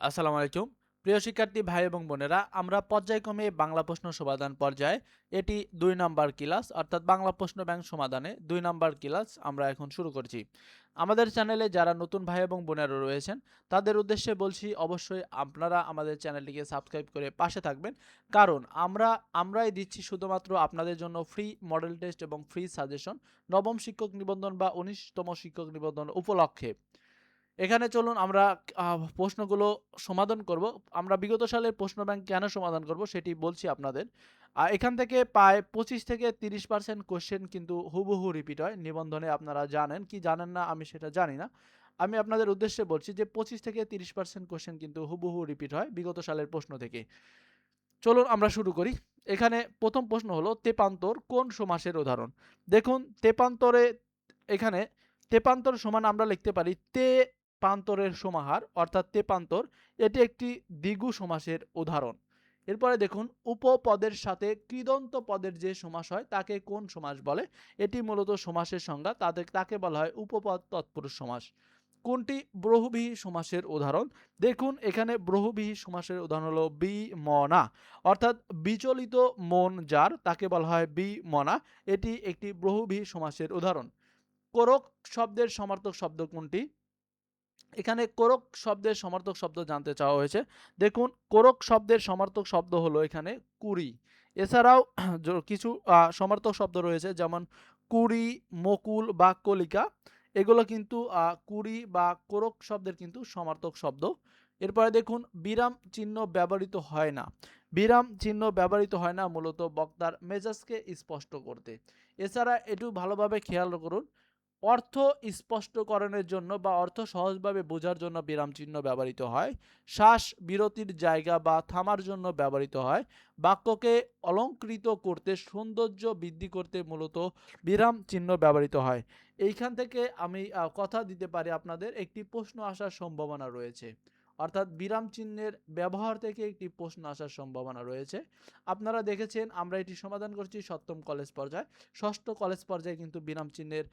আসসালামু আলাইকুম। প্রিয় শিক্ষার্থী ভাই এবং বোনেরা, আমরা পর্যায়ক্রমে বাংলা প্রশ্ন সমাধান পর্যায়ে এটি ২ নাম্বার ক্লাস অর্থাৎ বাংলা প্রশ্ন ব্যাংক সমাধানে ২ নাম্বার ক্লাস আমরা এখন শুরু করছি। আমাদের চ্যানেলে যারা নতুন ভাই এবং বোনেরা রয়েছেন তাদের উদ্দেশ্যে বলছি অবশ্যই আপনারা আমাদের চ্যানেলটিকে সাবস্ক্রাইব করে পাশে থাকবেন। কারণ আমরাই দিচ্ছি শুধুমাত্র আপনাদের জন্য ফ্রি মডেল টেস্ট এবং ফ্রি সাজেশন নবম শিক্ষক নিবন্ধন বা ১৯তম শিক্ষক নিবন্ধন উপলক্ষে। এখানে চলুন আমরা প্রশ্নগুলো সমাধান করব। আমরা বিগত সালের প্রশ্ন ব্যাংক কেন সমাধান করব সেটি বলছি আপনাদের। এখান থেকে প্রায় ২৫ থেকে ৩০% কোয়েশ্চেন কিন্তু হুবহু রিপিট হয়। নিবন্ধনে আপনারা জানেন কি জানেন না আমি সেটা জানি না। আমি আপনাদের উদ্দেশ্যে বলছি যে ২৫ থেকে ৩০% কোয়েশ্চেন কিন্তু হুবহু রিপিট হয় বিগত সালের প্রশ্ন থেকে। চলুন আমরা শুরু করি। এখানে ১ম প্রশ্ন হলো তেপান্তর কোন সমাসের উদাহরণ? দেখুন তেপান্তরে এখানে তেপান্তর সমান আমরা লিখতে পারি পান্তরের সমাহার অর্থাৎ তেপান্তর। এটি একটি দ্বিগু সমাসের উদাহরণ। এরপরে দেখুন উপপদের সাথে কৃদন্ত পদের যে সমাস হয় তাকে কোন সমাস বলে? এটি মূলত সমাসের সংজ্ঞা। তাকে বলা হয় উপপদ তৎপুরুষ সমাস। কোনটি বহুব্রীহি সমাসের উদাহরণ? দেখুন এখানে বহুব্রীহি সমাসের উদাহরণ হলো বিমনা অর্থাৎ বিচলিত মন যার তাকে বলা হয় বিমনা। এটি একটি বহুব্রীহি সমাসের উদাহরণ। কোরক শব্দের সমার্থক শব্দ কোনটি? এখানে কোরক শব্দের সমার্থক শব্দ জানতে চাওয়া হয়েছে। দেখুন কোরক শব্দের সমার্থক শব্দ হলো এখানে কুড়ি। এছাড়াও কিছু সমার্থক শব্দ রয়েছে যেমন কুড়ি, মকুল বা কলিকা। এগুলো কিন্তু কুড়ি বা কোরক শব্দের কিন্তু সমার্থক শব্দ। এরপরে দেখুন বিরাম চিহ্ন ব্যবহৃত হয় না। বিরাম চিহ্ন ব্যবহৃত হয় না মূলত বক্তার মেজাজকে স্পষ্ট করতে। এছাড়া একটু ভালোভাবে খেয়াল করুন, অর্থ স্পষ্টকরণের জন্য বা অর্থ সহজভাবে বোঝার জন্য বিরাম চিহ্ন ব্যবহৃত হয়। শ্বাস বিরতির জায়গা বা থামার জন্য ব্যবহৃত হয়। বাক্যকে অলংকৃত করতে সৌন্দর্য বৃদ্ধি করতে মূলত বিরাম চিহ্ন ব্যবহৃত হয়। এইখান থেকে আমি কথা দিতে পারি আপনাদের একটি প্রশ্ন আসার সম্ভাবনা রয়েছে। অর্থাৎ বিরাম চিহ্নের ব্যবহার থেকে একটি প্রশ্ন আসার সম্ভাবনা রয়েছে। আপনারা দেখেছেন আমরা এটি সমাধান করছি সপ্তম কলেজ পর্যায়ে। ষষ্ঠ কলেজ পর্যায়ে কিন্তু বিরাম চিহ্নের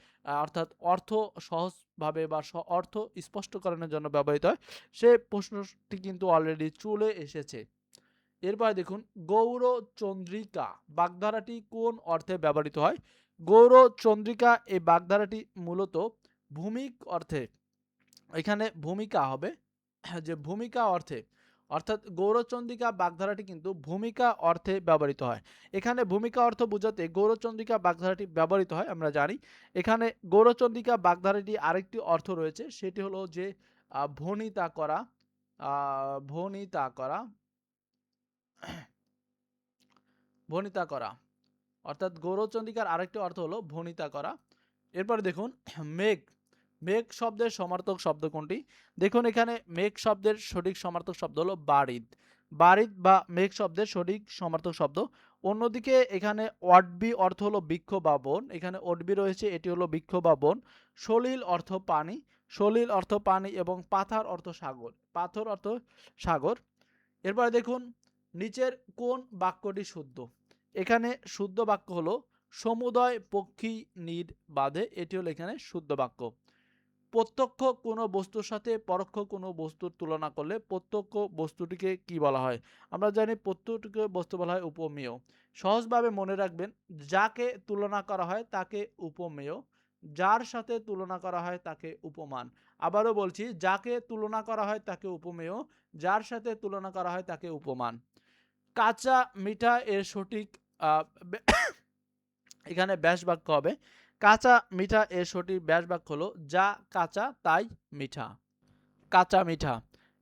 অর্থাৎ অর্থ সহজভাবে বা অর্থ স্পষ্টকরণের জন্য ব্যবহৃত হয়। সে প্রশ্নটি কিন্তু অলরেডি চলে এসেছে। এরপরে দেখুন গৌরচন্দ্রিকা বাগধারাটি কোন অর্থে ব্যবহৃত হয়? গৌরচন্দ্রিকা এই বাগধারাটি মূলত ভূমিক অর্থে, এখানে ভূমিকা হবে যে ভূমিকা অর্থে, অর্থাৎ গৌরচন্দ্রিকা বাগধারাটি কিন্তু ভূমিকা অর্থে ব্যবহৃত হয়। এখানে ভূমিকা অর্থ বোঝাতে গৌরচন্দ্রিকা বাগধারাটি ব্যবহৃত হয় আমরা জানি। এখানে গৌরচন্দ্রিকা বাগধারাটি আরেকটি অর্থ রয়েছে সেটি হলো যে ভণিতা করা, ভণিতা করা, ভণিতা করা অর্থাৎ গৌরচন্দ্রিকার আরেকটি অর্থ হলো ভণিতা করা। এরপরে দেখুন মেঘ, মেঘ শব্দের সমার্থক শব্দ কোনটি? দেখুন এখানে মেঘ শব্দের সঠিক সমার্থক শব্দ হলো বারিদ। বারিদ বা মেঘ শব্দের সঠিক সমার্থক শব্দ। অন্যদিকে এখানে অডবি অর্থ হলো বৃক্ষ বা বন। এখানে অডবি রয়েছে, এটি হলো বৃক্ষ বা বন। সলিল অর্থ পানি, সলিল অর্থ পানি এবং পাথার অর্থ সাগর, পাথর অর্থ সাগর। এরপরে দেখুন নিচের কোন বাক্যটি শুদ্ধ? এখানে শুদ্ধ বাক্য হলো সমুদয় পক্ষী নীড় বাঁধে। এটি হলো এখানে শুদ্ধ বাক্য। প্রত্যক্ষ কোনো বস্তুর সাথে পরোক্ষ কোনো বস্তুর তুলনা করলে প্রত্যক্ষ বস্তুটিকে কি বলা হয়? আমরা জানি প্রত্যক্ষটিকে বস্তু বলা হয় উপমেয়। সহজভাবে মনে রাখবেন, যাকে তুলনা করা হয় তাকে উপমেয়, যার সাথে তুলনা করা হয় তাকে উপমান। আবারও বলছি, যাকে তুলনা করা হয় তাকে উপমেয়, যার সাথে তুলনা করা হয় তাকে উপমান। কাঁচা মিঠা এর সঠিক আ বে এখানে ব্যাস বাক্য হবে। কাঁচা মিঠা এর সঠিক ব্যাস বাক্য হলো যা কাঁচা তাই মিঠা। কাঁচা মিঠা।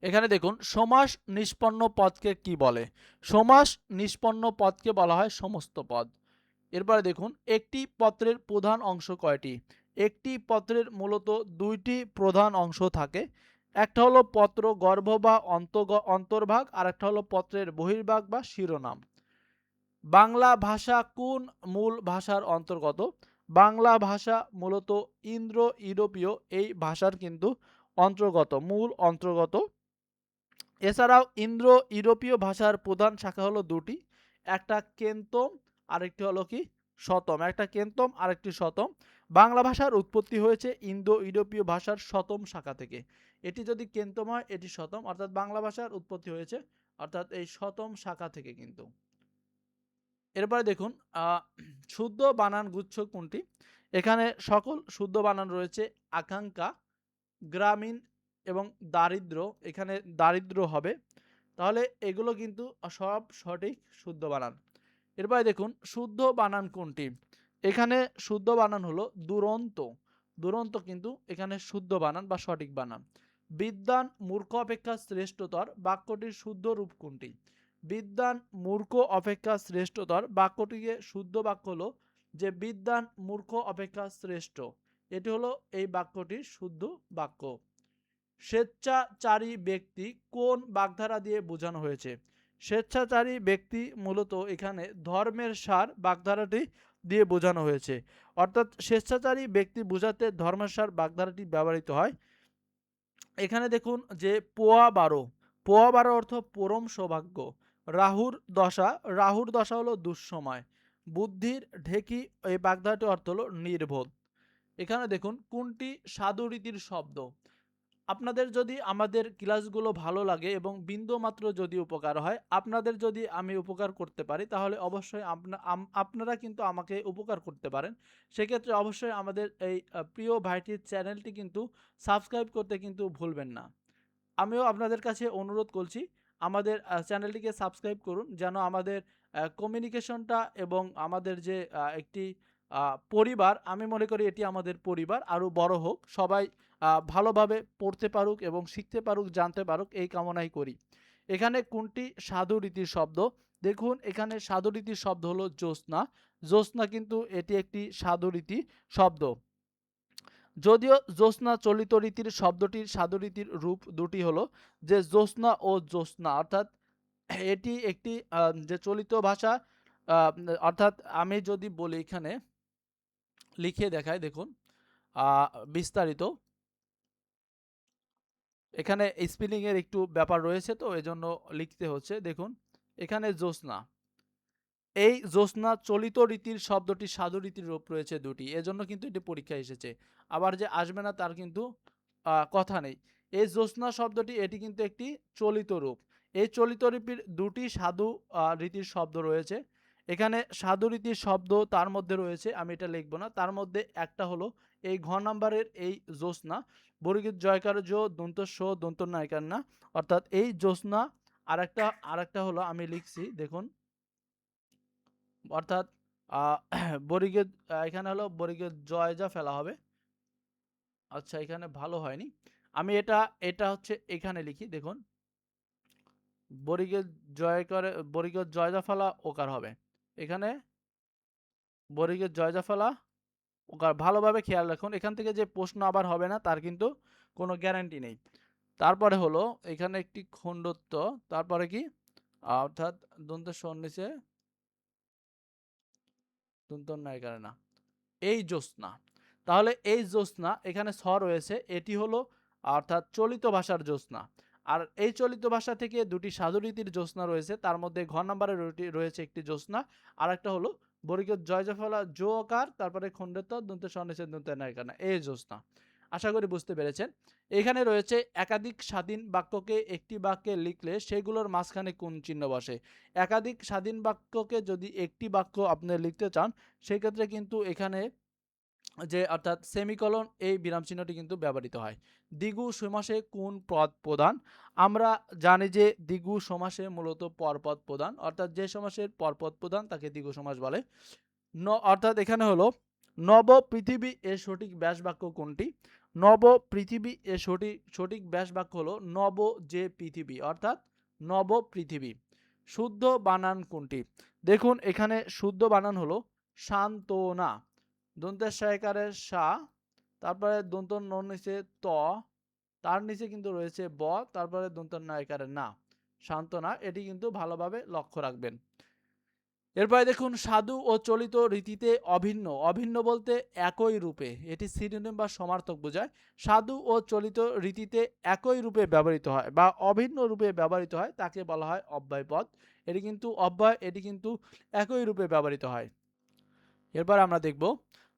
এখানে দেখুন সমাস নিষ্পন্ন পদকে কি বলে? সমাস নিষ্পন্ন পদকে বলা হয় সমস্ত পদ। এরপরে দেখুন একটি পত্রের প্রধান অংশ কয়টি? একটি পত্রের মূলত ২টি প্রধান অংশ থাকে। একটা হলো পত্র গর্ভ বা অন্তর্ভাগ, আর একটা হলো পত্রের বহির্ভাগ বা শিরোনাম। বাংলা ভাষা কোন মূল ভাষার অন্তর্গত? বাংলা ভাষা মূলত ইন্দো ইউরোপীয় এই ভাষার কিন্তু অন্তর্গত, মূল অন্তর্গত। এছাড়াও ইন্দো ইউরোপীয় ভাষার প্রধান শাখা হলো দুটি, একটা কেন্তম, আরেকটি হলো কি শতম, একটা কেন্তম আর একটি শতম। বাংলা ভাষার উৎপত্তি হয়েছে ইন্দো ইউরোপীয় ভাষার শতম শাখা থেকে। এটি যদি কেন্তম হয় এটি শতম, অর্থাৎ বাংলা ভাষার উৎপত্তি হয়েছে অর্থাৎ এই শতম শাখা থেকে কিন্তু। এরপরে দেখুন শুদ্ধ বানান গুচ্ছ কোনটি? এখানে সকল শুদ্ধ বানান রয়েছে আকাঙ্ক্ষা, গ্রামীণ এবং দারিদ্র। এখানে দারিদ্র হবে, তাহলে এগুলো কিন্তু সব সঠিক শুদ্ধ বানান। এরপরে দেখুন শুদ্ধ বানান কোনটি? এখানে শুদ্ধ বানান হলো দুরন্ত। দুরন্ত কিন্তু এখানে শুদ্ধ বানান বা সঠিক বানান। বিদ্বান মূর্খ অপেক্ষা শ্রেষ্ঠতর বাক্যটির শুদ্ধ রূপ কোনটি? বিদ্বান মূর্খ অপেক্ষা শ্রেষ্ঠতর বাক্যটিকে শুদ্ধ বাক্য হলো যে বিদ্বান মূর্খ অপেক্ষা শ্রেষ্ঠ। এটি হলো এই বাক্যটির শুদ্ধ বাক্য। স্বেচ্ছাচারী ব্যক্তি কোন বাগধারা দিয়ে বোঝানো হয়েছে? স্বেচ্ছাচারী ব্যক্তি মূলত এখানে ধর্মের সার বাগধারাটি দিয়ে বোঝানো হয়েছে, অর্থাৎ স্বেচ্ছাচারী ব্যক্তি বোঝাতে ধর্মের সার বাগধারাটি ব্যবহৃত হয়। এখানে দেখুন যে পোয়া বারো অর্থ পরম সৌভাগ্য। রাহুর দশা হলো দুঃসময়। বুদ্ধির ঢেকি এই বাগধারাটি অর্থ হলো নির্বোধ। এখানে দেখুন কোনটি সাধু রীতির শব্দ? আপনাদের যদি আমাদের ক্লাসগুলো ভালো লাগে এবং বিন্দুমাত্র যদি উপকার হয়, আপনাদের যদি আমি উপকার করতে পারি, তাহলে অবশ্যই আপনারা কিন্তু আমাকে উপকার করতে পারেন। সেক্ষেত্রে অবশ্যই আমাদের এই প্রিয় ভাইটির চ্যানেলটি কিন্তু সাবস্ক্রাইব করতে কিন্তু ভুলবেন না। আমিও আপনাদের কাছে অনুরোধ করছি আমাদের চ্যানেলটিকে সাবস্ক্রাইব করুন, যেন আমাদের কমিউনিকেশনটা এবং আমাদের যে একটি পরিবার, আমি মনে করি এটি আমাদের পরিবার আরও বড় হোক, সবাই ভালোভাবে পড়তে পারুক এবং শিখতে পারুক, জানতে পারুক, এই কামনাই করি। এখানে কোনটি সাধু রীতির শব্দ? দেখুন এখানে সাধু রীতির শব্দ হলো জ্যোৎস্না। জ্যোৎস্না কিন্তু এটি একটি সাধু রীতি শব্দ। যদিও জ্যোৎস্না চলিত রীতির শব্দটির সাধু রীতির রূপ দুটি হলো যে জ্যোৎস্না ও জ্যোৎস্না, অর্থাৎ এটি একটি যে চলিত ভাষা, অর্থাৎ আমি যদি বলি এখানে লিখে দেখাই, দেখুন বিস্তারিত এখানে স্পেলিং এর একটু ব্যাপার রয়েছে, তো এজন্য লিখতে হচ্ছে। দেখুন এখানে জ্যোৎস্না, এই জ্যোৎস্না চলিত রীতির শব্দটি সাধু রীতির রূপ রয়েছে দুটি, এজন্য কিন্তু এটি পরীক্ষায় এসেছে। আবার যে আসবে না তার কিন্তু কথা নেই। এই জ্যোৎস্না শব্দটি এটি কিন্তু একটি চলিত রূপ। এই চলিত রূপের দুটি সাধু রীতির শব্দ রয়েছে। এখানে সাধু রীতির শব্দ তার মধ্যে রয়েছে, আমি এটা লিখব না। তার মধ্যে একটা হলো এই ঘ নাম্বারের এই জ্যোৎস্না, বর্গীয় জয়কার জো দন্ত শো দন্ত নায়িকার না, অর্থাৎ এই জ্যোৎস্না। আরেকটা হলো আমি লিখছি, দেখুন, অর্থাৎ বর্গীয় এখানে হলো বর্গীয় জয় যা ফেলা হবে। আচ্ছা এখানে ভালো হয়নি, আমি এটা হচ্ছে এখানে লিখি, দেখুন বর্গীয় জয় করে বর্গীয় জয় যা ফেলা ওকার হবে। এখানে বর্গীয় জয় যা ফেলা ওকার, ভালোভাবে খেয়াল রাখুন, এখান থেকে যে প্রশ্ন আবার হবে না তার কিন্তু কোনো গ্যারান্টি নেই। তারপরে হলো এখানে একটি খণ্ডত্ব, তারপরে কি অর্থাৎ দন্তের সন্নিচে দন্ত নায়িকার না, এই জ্যোৎস্না। তাহলে এই জ্যোৎস্না এখানে ছ রয়েছে, এটি হলো অর্থাৎ চলিত ভাষার জ্যোৎস্না। আর এই চলিত ভাষা থেকে দুটি সাধুরীতির জ্যোৎস্না রয়েছে, তার মধ্যে ঘ নম্বরে রয়েছে একটি জ্যোৎস্না, আর একটা হলো বর্গীয় জয় জফলা জোকার, তারপরে খণ্ডেত্ব দন্ত স্বনিষেধ দন্ত নায়িকা, এই জ্যোৎস্না। আশা করি বুঝতে পেরেছেন। এখানে রয়েছে একাধিক স্বাধীন বাক্যকে একটি বাক্যে লিখলে সেগুলোর মাঝখানে কোন চিহ্ন বসে? একাধিক স্বাধীন বাক্যকে যদি একটি বাক্য আপনি লিখতে চান, সেক্ষেত্রে কিন্তু এখানে যে অর্থাৎ সেমিকলন এই বিরাম চিহ্নটি কিন্তু ব্যবহৃত হয়। দ্বিগু সমাসে কোন পদ প্রধান? আমরা জানি যে দ্বিগু সমাসে মূলত পরপদ প্রধান, অর্থাৎ যে সমাসের পরপদ প্রধান তাকে দ্বিগু সমাস বলে। অর্থাৎ এখানে হলো নব পৃথিবী এর সঠিক ব্যাস বাক্য কোনটি? নব পৃথিবী এর সঠিক ব্যাস বাক্য হলো নব যে পৃথিবী, অর্থাৎ নব পৃথিবী। শুদ্ধ বানান কোনটি? দেখুন এখানে শুদ্ধ বানান হলো সান্তনা, দন্তের সহায়কারের সা, তারপরে দন্ত নর নিচে ত, তার নিচে কিন্তু রয়েছে ব, তারপরে দন্ত নায়িকারের না, সান্তনা। এটি কিন্তু ভালোভাবে লক্ষ্য রাখবেন। এরপরে দেখুন সাধু ও চলিত রীতিতে অভিন্ন, অভিন্ন বলতে একই রূপে, এটি সিনোনিম বা সমার্থক বোঝায়। সাধু ও চলিত রীতিতে একই রূপে ব্যবহৃত হয় বা অভিন্ন রূপে ব্যবহৃত হয় তাকে বলা হয় অব্যয় পদ। এটি কিন্তু অব্যয়, এটি কিন্তু একই রূপে ব্যবহৃত হয়। এরপর আমরা দেখব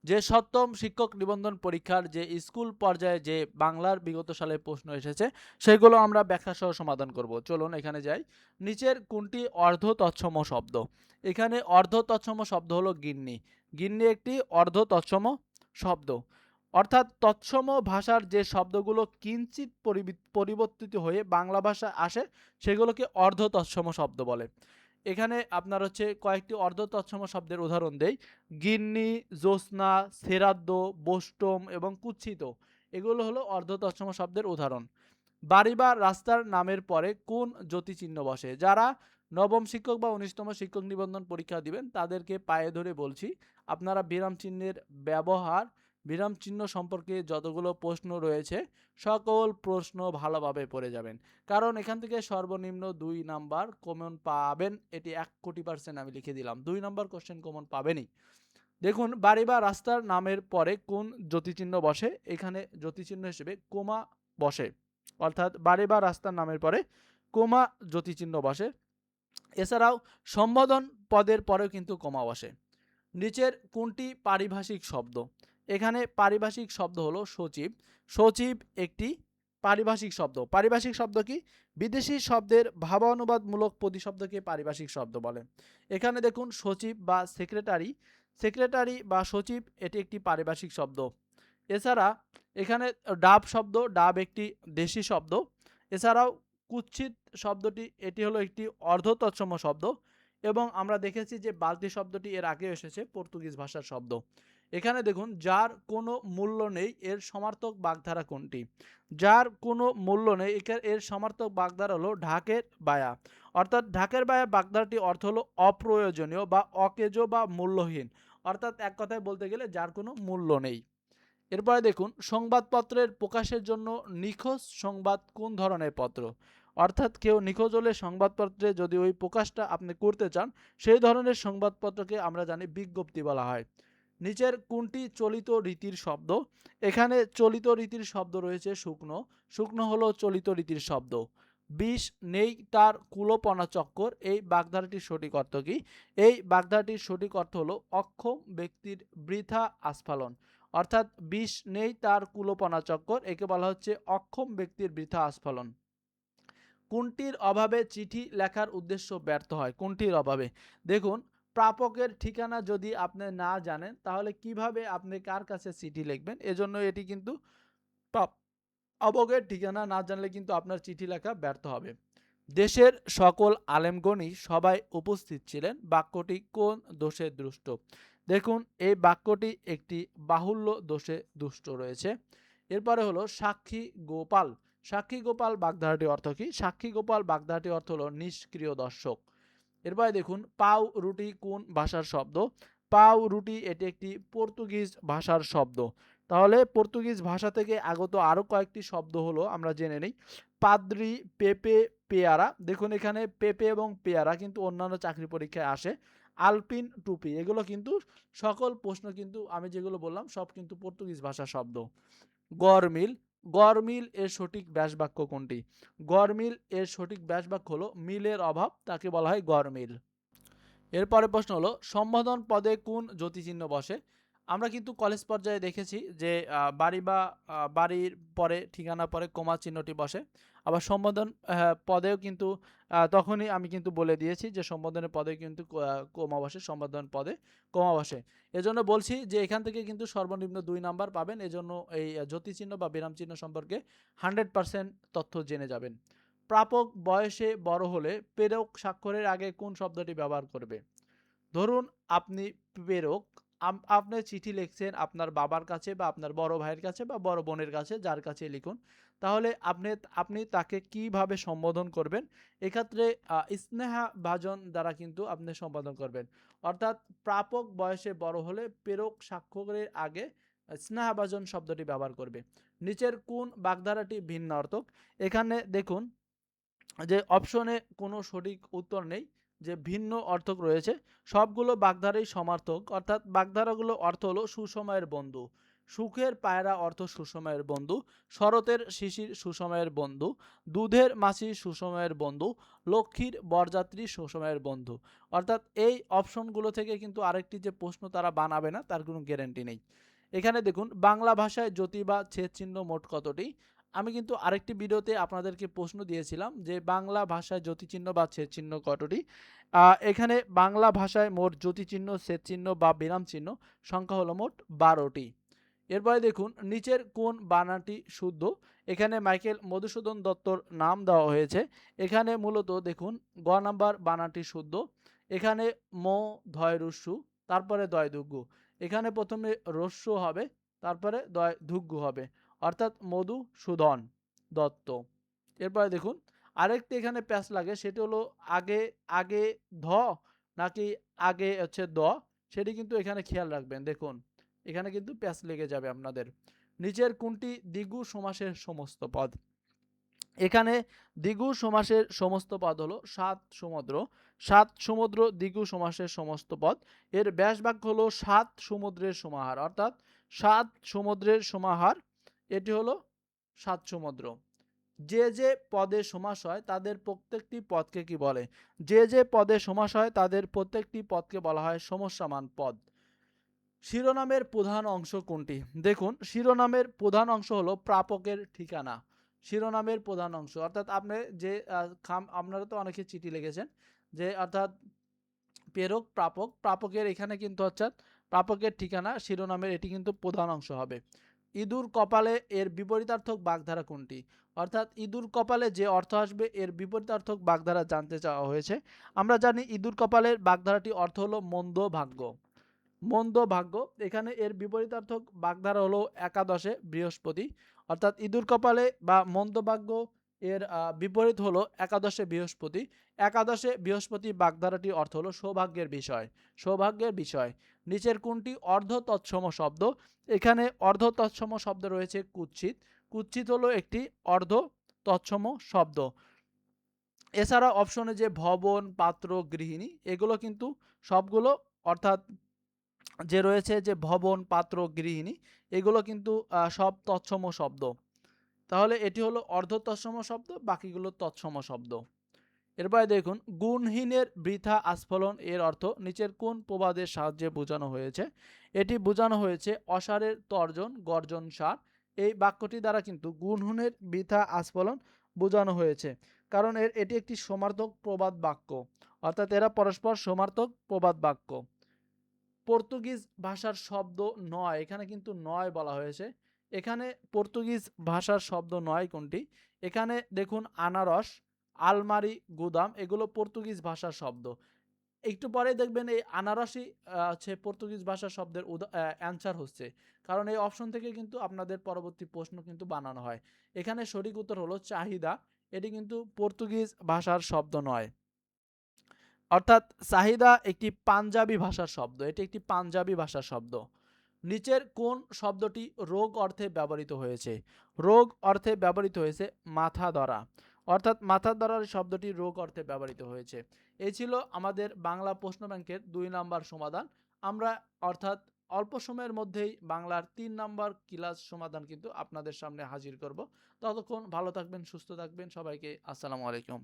যে সপ্তম শিক্ষক নিবন্ধন পরীক্ষার যে স্কুল পর্যায়ে যে বাংলার বিগত সালে প্রশ্ন এসেছে সেগুলো আমরা ব্যাখ্যা সহ সমাধান করব। চলুন এখানে যাই। নিচের কোনটি অর্ধ তৎসম শব্দ? এখানে অর্ধ তৎসম শব্দ হলো গিন্নি। গিন্নি একটি অর্ধ তৎসম শব্দ, অর্থাৎ তৎসম ভাষার যে শব্দগুলো কিঞ্চিত পরিবর্তিত হয়ে বাংলা ভাষায় আসে সেগুলোকে অর্ধ তৎসম শব্দ বলে। এখানে আপনার হচ্ছে কয়েকটি অর্ধ তৎসম শব্দের উদাহরণ দেই। গিন্নি, জ্যোৎস্না, শ্রাদ্ধ, বোষ্টম এবং কুৎসিত, এগুলো হলো অর্ধ তৎসম শব্দের উদাহরণ। বাড়ি বা রাস্তার নামের পরে কোন জ্যোতিচিহ্ন বসে? যারা নবম শিক্ষক বা ১৯তম শিক্ষক নিবন্ধন পরীক্ষা দিবেন তাদেরকে পায়ে ধরে বলছি, আপনারা বিরাম চিহ্নের ব্যবহার, বিরাম চিহ্ন সম্পর্কে যতগুলো প্রশ্ন রয়েছে সকল প্রশ্ন ভালোভাবে পড়ে যাবেন। কারণ এখান থেকে সর্বনিম্ন ২ নাম্বার কমন পাবেন, এটি ১,০০,০০,০০০ আমি লিখে দিলাম। ২ নাম্বার কোশ্চেন কমন পাবেনই। দেখুন, বাড়ি বা রাস্তার নামের পরে কোন জ্যোতিচিহ্ন বসে? এখানে জ্যোতিচিহ্ন হিসেবে কোমা বসে, অর্থাৎ বাড়ি বা রাস্তার নামের পরে কোমা জ্যোতিচিহ্ন বসে। এছাড়াও সম্বোধন পদের পরেও কিন্তু কোমা বসে। নিচের কোনটি পারিভাষিক শব্দ? এখানে পারিভাষিক শব্দ হলো সচিব। সচিব একটি পারিভাষিক শব্দ। পারিভাষিক শব্দ কি? বিদেশি শব্দের ভাবানুবাদমূলক প্রতিশব্দকে পারিভাষিক শব্দ বলে। এখানে দেখুন সচিব বা সেক্রেটারি, সেক্রেটারি বা সচিব এটি একটি পারিভাষিক শব্দ। এছাড়া এখানে ডাব শব্দ, ডাব একটি দেশি শব্দ। এছাড়াও কুৎসিত শব্দটি এটি হলো একটি অর্ধ তৎসম শব্দ, এবং আমরা দেখেছি যে বালতি শব্দটি এর আগে এসেছে পর্তুগিজ ভাষার শব্দ। এখানে দেখুন, যার কোনো মূল্য নেই এর সমার্থক বাগধারা কোনটি? যার কোনো মূল্য নেই এর সমার্থক বাগধারা হলো ঢাকের বায়া, অর্থাৎ ঢাকের বায়া বাগধারাটি অর্থ হলো অপ্রয়োজনীয় বা অকেজ বা মূল্যহীন, অর্থাৎ এক কথায় বলতে গেলে যার কোনো মূল্য নেই। এরপরে দেখুন, সংবাদপত্রের প্রকাশের জন্য নিখোঁজ সংবাদ কোন ধরনের পত্র? অর্থাৎ কেউ নিখোঁজ হলে সংবাদপত্রে যদি ওই প্রকাশটা আপনি করতে চান সেই ধরনের সংবাদপত্রকে আমরা জানি বিজ্ঞপ্তি বলা হয়। নিচের কোনটি চলিত রীতির শব্দ? এখানে চলিত রীতির শব্দ রয়েছে শুকনো। শুকনো হলো চলিত রীতির শব্দ। বিষ নেই তার কুলোপনা চক্কর, এই বাগধারাটির সঠিক অর্থ কি? এই বাগধারাটির সঠিক অর্থ হলো অক্ষম ব্যক্তির বৃথা আস্ফালন, অর্থাৎ বিষ নেই তার কুলোপনা চক্কর, একে বলা হচ্ছে অক্ষম ব্যক্তির বৃথা আস্ফালন। কোনটির অভাবে চিঠি লেখার উদ্দেশ্য ব্যর্থ হয়? কোনটির অভাবে? দেখুন, প্রাপকের ঠিকানা যদি আপনি না জানেন তাহলে কিভাবে আপনি কার কাছে চিঠি লিখবেন? এজন্য এটি কিন্তু প্রাপকের ঠিকানা না জানলে কিন্তু আপনার চিঠি লেখা ব্যর্থ হবে। দেশের সকল আলেমগণই সবাই উপস্থিত ছিলেন, বাক্যটি কোন দোষে দুষ্ট? দেখুন, এই বাক্যটি একটি বাহুল্য দোষে দুষ্ট রয়েছে। এরপরে হলো সাক্ষী গোপাল। সাক্ষী গোপাল বাগধারাটির অর্থ কি? সাক্ষী গোপাল বাগধারাটির অর্থ হলো নিষ্ক্রিয় দর্শক। এরপরে দেখুন, পাউ রুটি কোন ভাষার শব্দ? পাউ রুটি এটি একটি পর্তুগিজ ভাষার শব্দ। তাহলে পর্তুগিজ ভাষা থেকে আগত আরও কয়েকটি শব্দ হলো আমরা জেনে নিই। পাদ্রি, পেঁপে, পেয়ারা। দেখুন, এখানে পেঁপে এবং পেয়ারা কিন্তু অন্যান্য চাকরি পরীক্ষায় আসে। আলপিন টুপি, এগুলো কিন্তু সকল প্রশ্ন কিন্তু আমি যেগুলো বললাম সব কিন্তু পর্তুগিজ ভাষার শব্দ। গরমিল, গরমিল এর সঠিক ব্যাসবাক্য কোনটি? গরমিল এর সঠিক ব্যাসবাক্য হলো মিলের অভাব, তাকে বলা হয় গরমিল। এরপরে প্রশ্ন হলো সম্বোধন পদে কোন জ্যোতিচিহ্ন বসে? আমরা কিন্তু কলেজ পর্যায়ে দেখেছি যে বাড়ি বা বাড়ির পরে ঠিকানা পরে কোমা চিহ্নটি বসে। আবার সম্বোধন পদেও কিন্তু তখনই আমি কিন্তু বলে দিয়েছি যে সম্বোধনের পদে কিন্তু কোমা বসে, সম্বোধন পদে কোমা বসে। এজন্য বলছি যে এখান থেকে কিন্তু সর্বনিম্ন ২ নাম্বার পাবেন। এজন্য এই জ্যোতিচিহ্ন বা বিরাম চিহ্ন সম্পর্কে 100% তথ্য জেনে যাবেন। প্রাপক বয়সে বড় হলে প্রেরক স্বাক্ষরের আগে কোন শব্দটি ব্যবহার করবে? ধরুন, আপনি প্রেরক, আপনি চিঠি লিখছেন আপনার বাবার কাছে বা আপনার বড় ভাইয়ের কাছে বা বড় বোনের কাছে, যার কাছে লিখুন, তাহলে আপনি তাকে কিভাবে সম্বোধন করবেন? এক্ষেত্রে স্নেহাভাজন দ্বারা কিন্তু আপনি সম্বোধন করবেন। অর্থাৎ প্রাপক বয়সে বড় হলে প্রেরক স্বাক্ষরের আগে স্নেহাভাজন শব্দটি ব্যবহার করবে। নিচের কোন বাগধারাটি ভিন্নার্থক? এখানে দেখুন যে অপশনে কোনো সঠিক উত্তর নেই, যে ভিন্ন অর্থক রয়েছে। সবগুলো বাগধারাই সমার্থক, অর্থাৎ বাগধারাগুলো অর্থ হলো সুসময়ের বন্ধু। সুখের পায়রা অর্থ সুসময়ের বন্ধু, শরতের শিশির সুসময়ের বন্ধু, দুধের মাছি সুসময়ের বন্ধু, লক্ষ্মীর বরযাত্রী সুসময়ের বন্ধু। অর্থাৎ এই অপশনগুলো থেকে কিন্তু আরেকটি যে প্রশ্ন তারা বানাবে না তার কোনো গ্যারান্টি নেই। এখানে দেখুন বাংলা ভাষায় জ্যোতি বা ছেদ চিহ্ন মোট কতটি। আমি কিন্তু আরেকটি ভিডিওতে আপনাদেরকে প্রশ্ন দিয়েছিলাম যে বাংলা ভাষায় জ্যোতি চিহ্ন বা ছেদ চিহ্ন কতটি। এখানে বাংলা ভাষায় মোট জ্যোতি চিহ্ন, ছেদ চিহ্ন বা বিরাম চিহ্ন সংখ্যা হলো মোট 12টি। এরপরে দেখুন নিচের কোন বানানটি শুদ্ধ। এখানে মাইকেল মধুসূদন দত্তর নাম দেওয়া হয়েছে। এখানে মূলত দেখুন গ নাম্বার বানানটি শুদ্ধ। এখানে ম ধয় রস্যু, তারপরে দয় দুগ্গু। এখানে প্রথমে রস্যু হবে, তারপরে দয় দুগ্গু হবে, অর্থাৎ মধুসূদন দত্ত। এরপরে দেখুন আরেকটি এখানে প্যাচ লাগে, সেটি হলো আগে আগে ধ নাকি আগে হচ্ছে দ, সেটি কিন্তু এখানে খেয়াল রাখবেন। দেখুন এখানে কিন্তু প্যাচ লেগে যাবে আপনাদের। নিচের কোনটি দ্বিগু সমাসের সমস্ত পদ। এখানে দ্বিগু সমাসের সমস্ত পদ হলো সাত সমুদ্র। সাত সমুদ্র দ্বিগু সমাসের সমস্ত পদ। এর ব্যাস বাক্য হলো সাত সমুদ্রের সমাহার, অর্থাৎ সাত সমুদ্রের সমাহার, এটি হলো সাত সমুদ্র। যে যে পদে সমাস হয় তাদের প্রত্যেকটি পদকে কি বলে। যে যে পদে সমাস হয় তাদের প্রত্যেকটি পদকে বলা হয় সমস্যামান পদ। শিরোনামের প্রধান অংশ কোনটি। দেখুন শিরোনামের প্রধান অংশ হলো প্রাপকের ঠিকানা। শিরোনামের প্রধান অংশ অর্থাৎ আপনি যে আপনারা তো অনেকে চিঠি লিখেছেন যে অর্থাৎ প্রেরক প্রাপক, প্রাপকের এখানে কিন্তু অর্থাৎ প্রাপকের ঠিকানা শিরোনামের এটি কিন্তু প্রধান অংশ হবে। ইঁদুর কপালে এর বিপরীতার্থক বাগধারা কোনটি। অর্থাৎ ইঁদুর কপালে যে অর্থ আসবে এর বিপরীতার্থক বাগধারা জানতে চাওয়া হয়েছে। আমরা জানি ইঁদুর কপালের বাগধারাটি অর্থ হলো মন্দ ভাগ্য। মন্দ ভাগ্য, এখানে এর বিপরীতার্থক বাগধারা হলো একাদশে বৃহস্পতি। অর্থাৎ ইঁদুর কপালে বা মন্দ ভাগ্য এর বিপরীত হলো একাদশে বৃহস্পতি। একাদশে বৃহস্পতি বাগধারাটি অর্থ হলো সৌভাগ্যের বিষয়। সৌভাগ্যের বিষয়। নিচের কোনটি অর্ধ তৎসম শব্দ। এখানে অর্ধ তৎসম শব্দ রয়েছে কুৎসিত। কুৎসিত হলো একটি অর্ধ তৎসম শব্দ। এছাড়া অপশনে যে ভবন, পাত্র, গৃহিণী এগুলো কিন্তু সবগুলো অর্থাৎ যে রয়েছে যে ভবন, পাত্র, গৃহিণী এগুলো কিন্তু সব তৎসম শব্দ। তাহলে এটি হলো অর্ধ তৎসম শব্দ, বাকিগুলো তৎসম শব্দ। এরপরে দেখুন গুণহীনের বৃথা আস্ফলন এর অর্থ নিচের কোন প্রবাদের সাহায্যে বোঝানো হয়েছে। এটি বোঝানো হয়েছে অসারের তর্জন গর্জন সার। এই বাক্যটি দ্বারা কিন্তু গুণহীনের বৃথা আস্ফলন বোঝানো হয়েছে, কারণ এটি একটি সমার্থক প্রবাদ বাক্য, অর্থাৎ এরা পরস্পর সমার্থক প্রবাদ বাক্য। পর্তুগিজ ভাষার শব্দ নয়, এখানে কিন্তু নয় বলা হয়েছে। এখানে পর্তুগিজ ভাষার শব্দ নয় কোনটি। এখানে দেখুন আনারস, আলমারি, গুদাম এগুলো পর্তুগিজ ভাষার শব্দ। একটু পরে দেখবেন এই আনারসই হচ্ছে পর্তুগিজ ভাষার শব্দের অ্যান্সার হচ্ছে, কারণ এই অপশন থেকে কিন্তু আপনাদের পরবর্তী প্রশ্ন কিন্তু বানানো হয়। এখানে সঠিক উত্তর হলো চাহিদা, এটি কিন্তু পর্তুগিজ ভাষার শব্দ নয়। অর্থাৎ চাহিদা একটি পাঞ্জাবি ভাষার শব্দ, এটি একটি পাঞ্জাবি ভাষার শব্দ। নিচের কোন শব্দটি রোগ অর্থে ব্যবহৃত হয়েছে। রোগ অর্থে ব্যবহৃত হয়েছে মাথা ধরা, অর্থাৎ মাথা ধরার শব্দটি রোগ অর্থে ব্যবহৃত হয়েছে। এই ছিল আমাদের বাংলা প্রশ্ন ব্যাংকের 2 নাম্বার সমাধান। আমরা অর্থাৎ অল্প সময়ের মধ্যেই বাংলার 3 নাম্বার ক্লাস সমাধান কিন্তু আপনাদের সামনে হাজির করব। ততক্ষণ ভালো থাকবেন, সুস্থ থাকবেন, সবাইকে আসসালামু আলাইকুম।